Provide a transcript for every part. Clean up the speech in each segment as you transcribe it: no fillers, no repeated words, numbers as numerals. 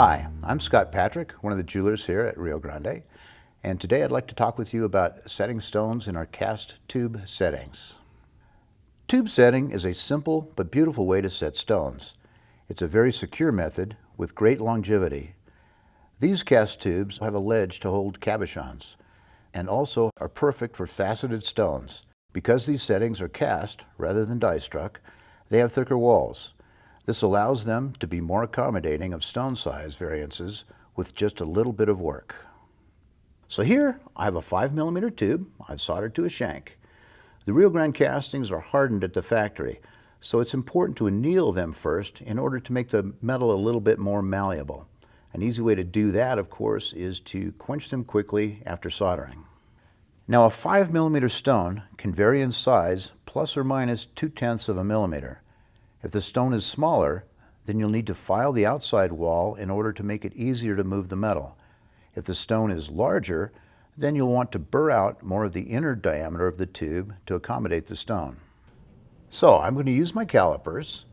Hi, I'm Scott Patrick, one of the jewelers here at Rio Grande, and today I'd like to talk with you about setting stones in our cast tube settings. Tube setting is a simple but beautiful way to set stones. It's a very secure method with great longevity. These cast tubes have a ledge to hold cabochons and also are perfect for faceted stones. Because these settings are cast rather than die struck, they have thicker walls. This allows them to be more accommodating of stone size variances with just a little bit of work. So here I have a 5mm tube I've soldered to a shank. The Rio Grande castings are hardened at the factory, so it's important to anneal them first in order to make the metal a little bit more malleable. An easy way to do that, of course, is to quench them quickly after soldering. Now a 5mm stone can vary in size plus or minus 0.2 of a millimeter. If the stone is smaller, then you'll need to file the outside wall in order to make it easier to move the metal. If the stone is larger, then you'll want to burr out more of the inner diameter of the tube to accommodate the stone. So I'm going to use my calipers,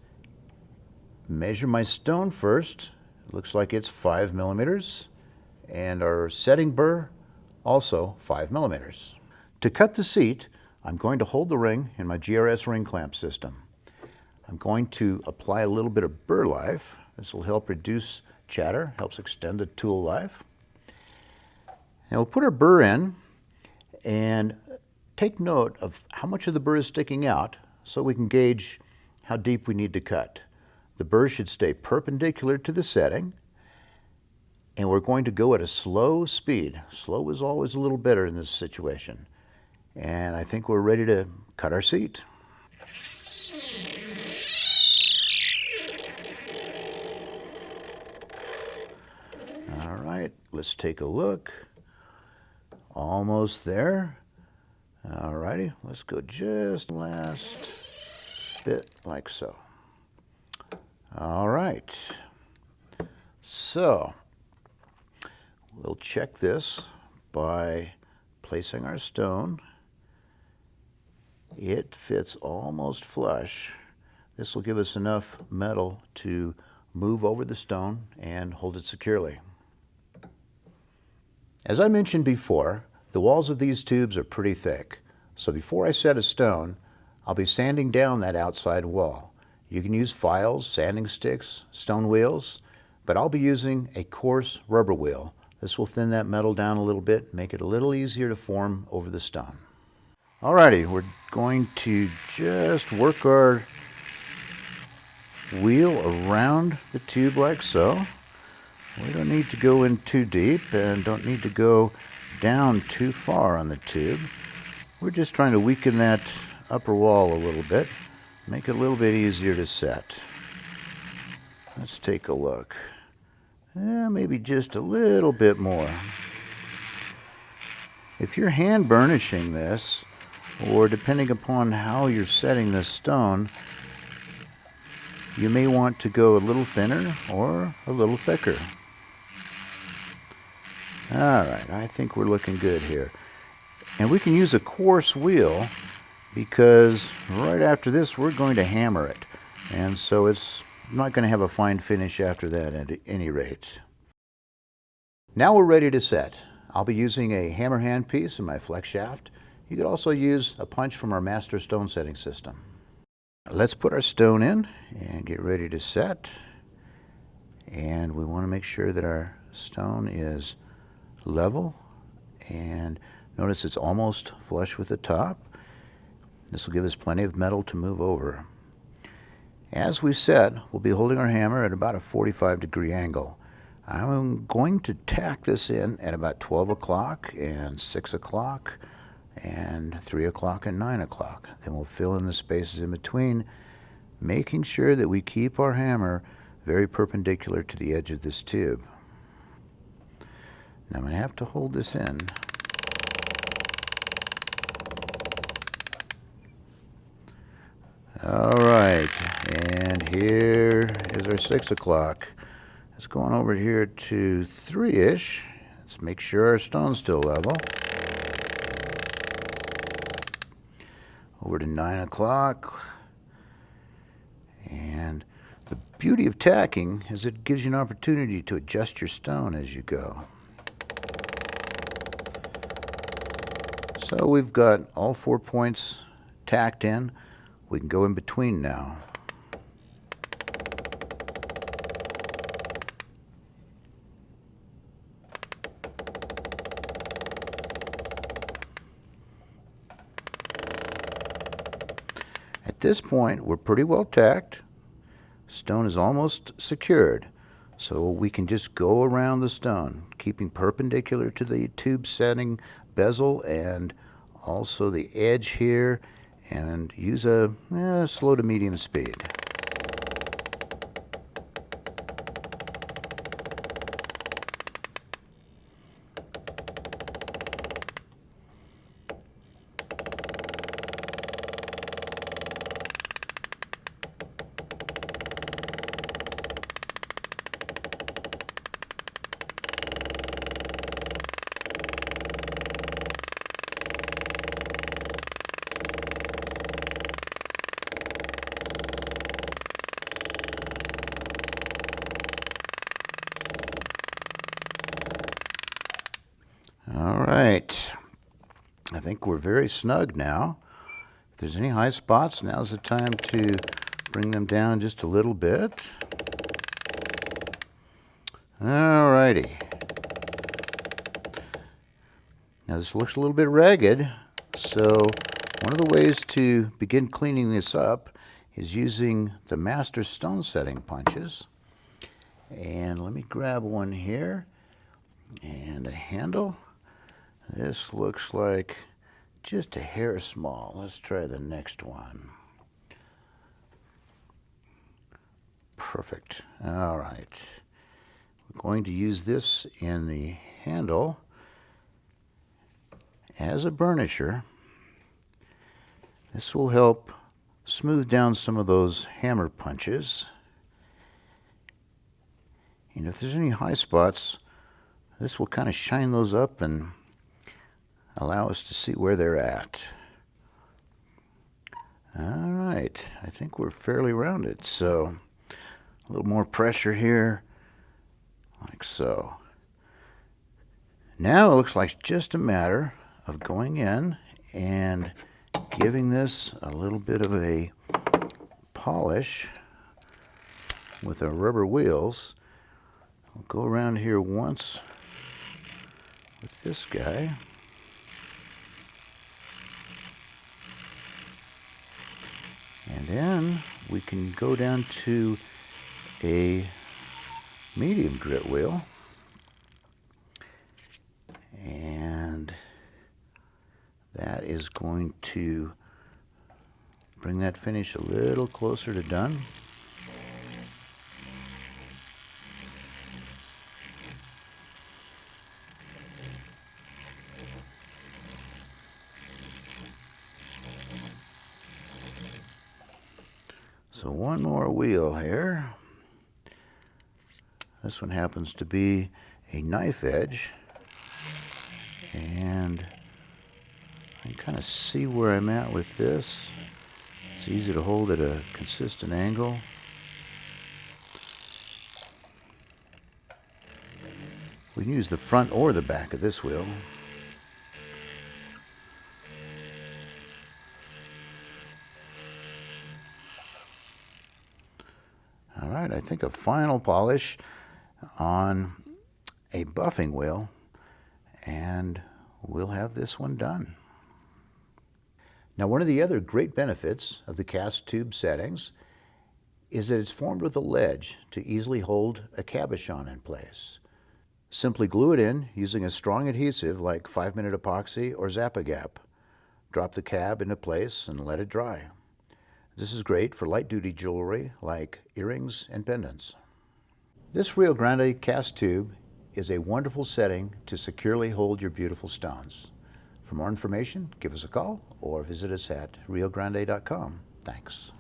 measure my stone first. It looks like it's 5mm, and our setting burr also 5mm. To cut the seat, I'm going to hold the ring in my GRS ring clamp system. I'm going to apply a little bit of burr life. This will help reduce chatter, helps extend the tool life. Now we'll put our burr in and take note of how much of the burr is sticking out so we can gauge how deep we need to cut. The burr should stay perpendicular to the setting, and we're going to go at a slow speed. Slow is always a little better in this situation. And I think we're ready to cut our seat. All right, let's take a look. Almost there. All righty, let's go just last bit like so. All right, so we'll check this by placing our stone. It fits almost flush. This will give us enough metal to move over the stone and hold it securely. As I mentioned before, the walls of these tubes are pretty thick, so before I set a stone, I'll be sanding down that outside wall. You can use files, sanding sticks, stone wheels, but I'll be using a coarse rubber wheel. This will thin that metal down a little bit, make it a little easier to form over the stone. Alrighty, we're going to just work our wheel around the tube like so. We don't need to go in too deep and don't need to go down too far on the tube. We're just trying to weaken that upper wall a little bit, make it a little bit easier to set. Let's take a look. Maybe just a little bit more. If you're hand burnishing this, or depending upon how you're setting this stone, you may want to go a little thinner or a little thicker. All right, I think we're looking good here. And we can use a coarse wheel because right after this we're going to hammer it. And so it's not going to have a fine finish after that at any rate. Now we're ready to set. I'll be using a hammer handpiece in my flex shaft. You could also use a punch from our master stone setting system. Let's put our stone in and get ready to set. And we want to make sure that our stone is level, and notice it's almost flush with the top. This will give us plenty of metal to move over. As we set, we'll be holding our hammer at about a 45-degree angle. I'm going to tack this in at about 12 o'clock and 6 o'clock and 3 o'clock and 9 o'clock. Then we'll fill in the spaces in between, making sure that we keep our hammer very perpendicular to the edge of this tube. Now I'm going to have to hold this in. All right, and here is our 6 o'clock. It's going over here to 3-ish. Let's make sure our stone's still level. Over to 9 o'clock. And The beauty of tacking is it gives you an opportunity to adjust your stone as you go. So we've got all 4 points tacked in. We can go in between now. At this point, we're pretty well tacked. Stone is almost secured, so we can just go around the stone, keeping perpendicular to the tube setting bezel and also the edge here, and use a slow to medium speed. All right, I think we're very snug now. If there's any high spots, now's the time to bring them down just a little bit. All righty. Now this looks a little bit ragged, so one of the ways to begin cleaning this up is using the master stone setting punches. And let me grab one here and a handle. This looks like just a hair small. Let's try the next one. Perfect. All right. We're going to use this in the handle as a burnisher. This will help smooth down some of those hammer punches. And if there's any high spots, this will kind of shine those up and allow us to see where they're at. All right, I think we're fairly rounded. So a little more pressure here, like so. Now it looks like just a matter of going in and giving this a little bit of a polish with our rubber wheels. We'll go around here once with this guy. And then we can go down to a medium grit wheel. And that is going to bring that finish a little closer to done. So one more wheel here. This one happens to be a knife edge. And I can kind of see where I'm at with this. It's easy to hold at a consistent angle. We can use the front or the back of this wheel. All right, I think a final polish on a buffing wheel, and we'll have this one done. Now, one of the other great benefits of the cast tube settings is that it's formed with a ledge to easily hold a cabochon in place. Simply glue it in using a strong adhesive like 5-minute epoxy or Zap-A-Gap. Drop the cab into place and let it dry. This is great for light-duty jewelry like earrings and pendants. This Rio Grande cast tube is a wonderful setting to securely hold your beautiful stones. For more information, give us a call or visit us at riogrande.com. Thanks.